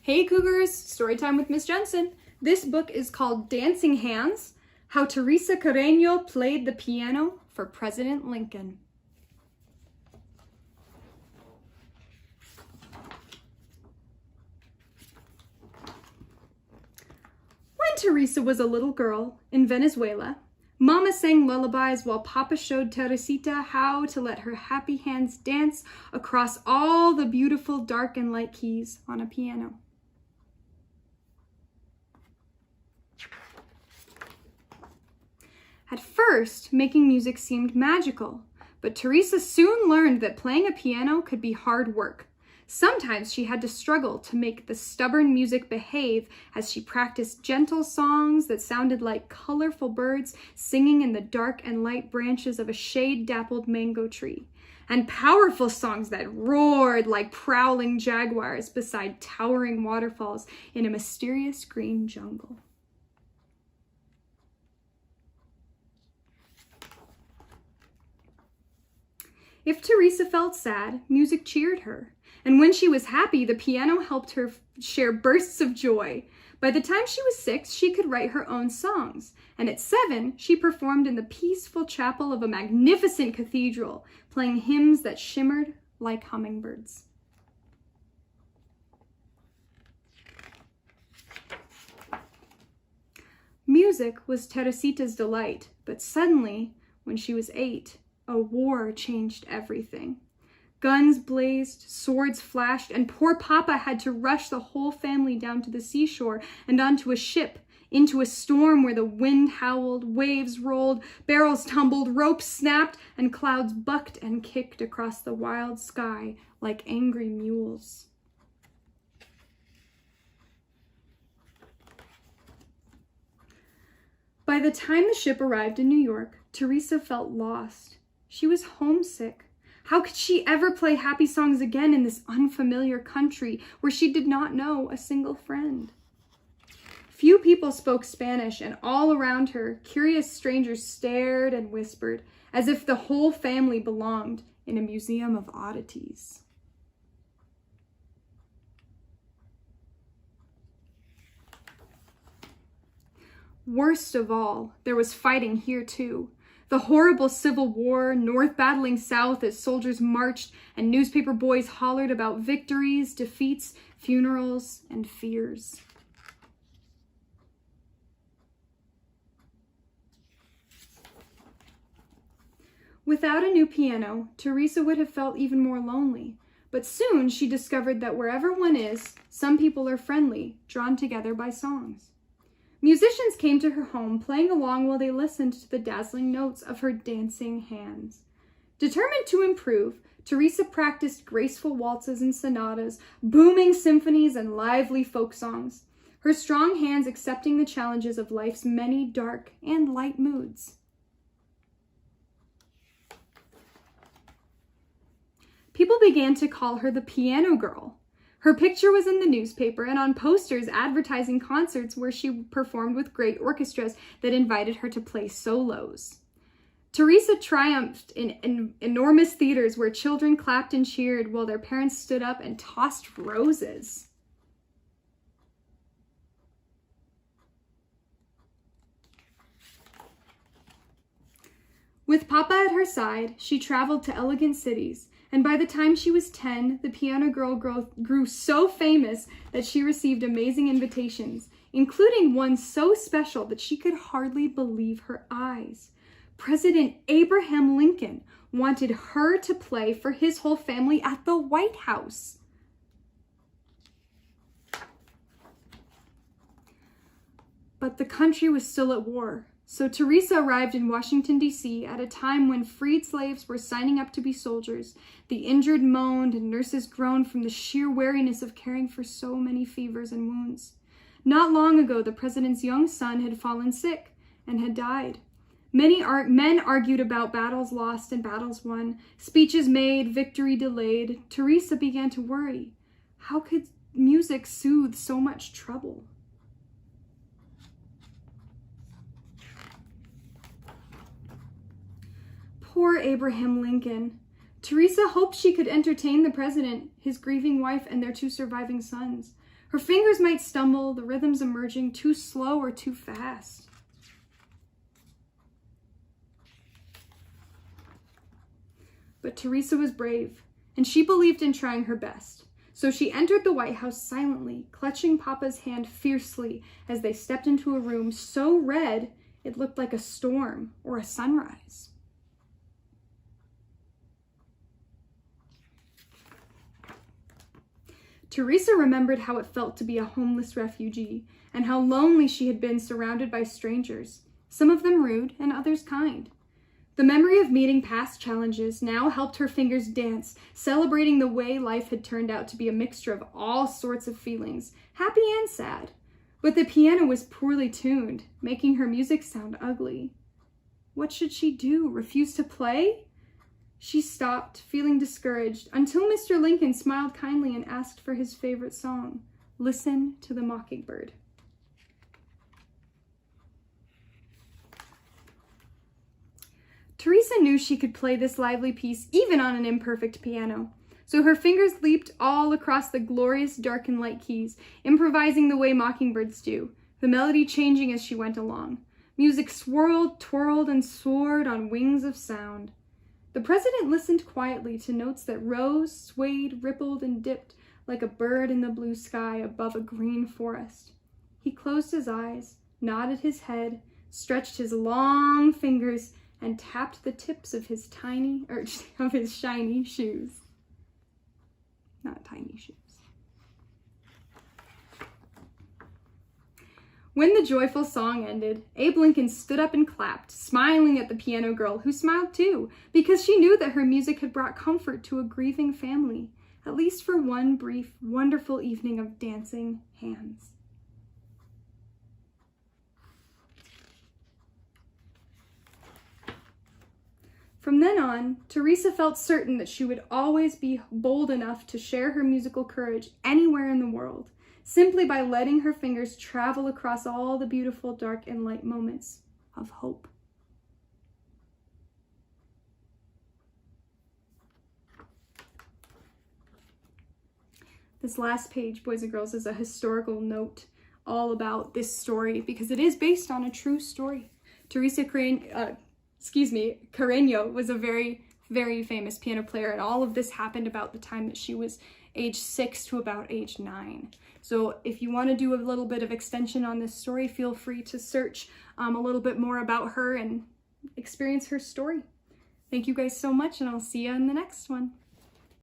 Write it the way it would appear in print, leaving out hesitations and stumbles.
Hey Cougars, Storytime with Miss Jensen. This book is called Dancing Hands, How Teresa Carreño Played the Piano for President Lincoln. When Teresa was a little girl in Venezuela, Mama sang lullabies while Papa showed Teresita how to let her happy hands dance across all the beautiful dark and light keys on a piano. At first, making music seemed magical, but Teresa soon learned that playing a piano could be hard work. Sometimes she had to struggle to make the stubborn music behave as she practiced gentle songs that sounded like colorful birds singing in the dark and light branches of a shade-dappled mango tree, and powerful songs that roared like prowling jaguars beside towering waterfalls in a mysterious green jungle. If Teresa felt sad, music cheered her. And when she was happy, the piano helped her share bursts of joy. By the time she was 6, she could write her own songs. And at 7, she performed in the peaceful chapel of a magnificent cathedral, playing hymns that shimmered like hummingbirds. Music was Teresita's delight, but suddenly, when she was 8, a war changed everything. Guns blazed, swords flashed, and poor Papa had to rush the whole family down to the seashore and onto a ship, into a storm where the wind howled, waves rolled, barrels tumbled, ropes snapped, and clouds bucked and kicked across the wild sky like angry mules. By the time the ship arrived in New York, Teresa felt lost. She was homesick. How could she ever play happy songs again in this unfamiliar country where she did not know a single friend? Few people spoke Spanish, and all around her, curious strangers stared and whispered, as if the whole family belonged in a museum of oddities. Worst of all, there was fighting here too. The horrible Civil War, North battling South as soldiers marched and newspaper boys hollered about victories, defeats, funerals, and fears. Without a new piano, Teresa would have felt even more lonely, but soon she discovered that wherever one is, some people are friendly, drawn together by songs. Musicians came to her home, playing along while they listened to the dazzling notes of her dancing hands. Determined to improve, Teresa practiced graceful waltzes and sonatas, booming symphonies and lively folk songs, her strong hands accepting the challenges of life's many dark and light moods. People began to call her the piano girl. Her picture was in the newspaper and on posters advertising concerts where she performed with great orchestras that invited her to play solos. Teresa triumphed in enormous theaters where children clapped and cheered while their parents stood up and tossed roses. With Papa at her side, she traveled to elegant cities, and by the time she was 10, the piano girl grew so famous that she received amazing invitations, including one so special that she could hardly believe her eyes. President Abraham Lincoln wanted her to play for his whole family at the White House. But the country was still at war. So Teresa arrived in Washington, D.C. at a time when freed slaves were signing up to be soldiers. The injured moaned and nurses groaned from the sheer weariness of caring for so many fevers and wounds. Not long ago, the president's young son had fallen sick and had died. Many men argued about battles lost and battles won, speeches made, victory delayed. Teresa began to worry. How could music soothe so much trouble? Poor Abraham Lincoln. Teresa hoped she could entertain the president, his grieving wife, and their 2 surviving sons. Her fingers might stumble, the rhythms emerging too slow or too fast. But Teresa was brave, and she believed in trying her best. So she entered the White House silently, clutching Papa's hand fiercely as they stepped into a room so red it looked like a storm or a sunrise. Teresa remembered how it felt to be a homeless refugee and how lonely she had been surrounded by strangers, some of them rude and others kind. The memory of meeting past challenges now helped her fingers dance, celebrating the way life had turned out to be a mixture of all sorts of feelings, happy and sad. But the piano was poorly tuned, making her music sound ugly. What should she do? Refuse to play? She stopped, feeling discouraged, until Mr. Lincoln smiled kindly and asked for his favorite song, "Listen to the Mockingbird." Teresa knew she could play this lively piece even on an imperfect piano, so her fingers leaped all across the glorious dark and light keys, improvising the way mockingbirds do, the melody changing as she went along. Music swirled, twirled, and soared on wings of sound. The president listened quietly to notes that rose, swayed, rippled, and dipped like a bird in the blue sky above a green forest. He closed his eyes, nodded his head, stretched his long fingers, and tapped the tips of his shiny shoes. Not tiny shoes. When the joyful song ended, Abe Lincoln stood up and clapped, smiling at the piano girl, who smiled too, because she knew that her music had brought comfort to a grieving family, at least for one brief, wonderful evening of dancing hands. From then on, Teresa felt certain that she would always be bold enough to share her musical courage anywhere in the world, simply by letting her fingers travel across all the beautiful dark and light moments of hope. This last page, boys and girls, is a historical note all about this story because it is based on a true story. Carreño was a very, very famous piano player, and all of this happened about the time that she was age 6 to about age 9. So if you want to do a little bit of extension on this story, feel free to search a little bit more about her and experience her story. Thank you guys so much, and I'll see you in the next one.